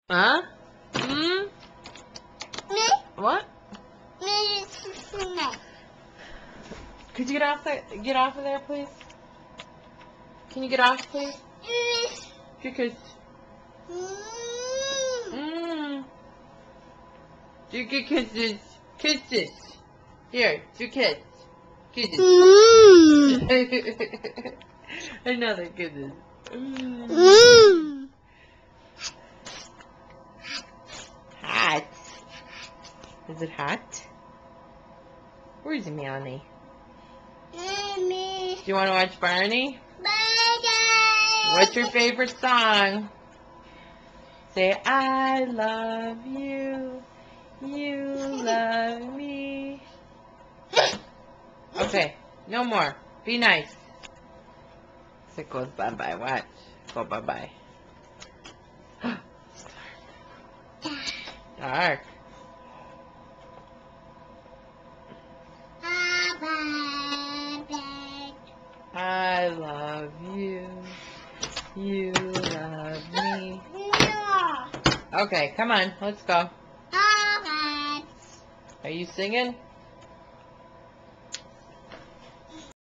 Huh? Hmm? What? Could you get off of there, please? Can you get off, please? Because. Do get kisses. Kisses. Here, do kiss. Kisses. Another kisses. Hot. Is it hot? Where's Meowny? Do you want to watch Barney? What's your favorite song? Say, I love you. You love me. Okay, no more. Be nice. So it goes bye-bye. Watch. Go bye-bye. Dark. I love you. You love me. Okay, come on. Let's go. Are you singing?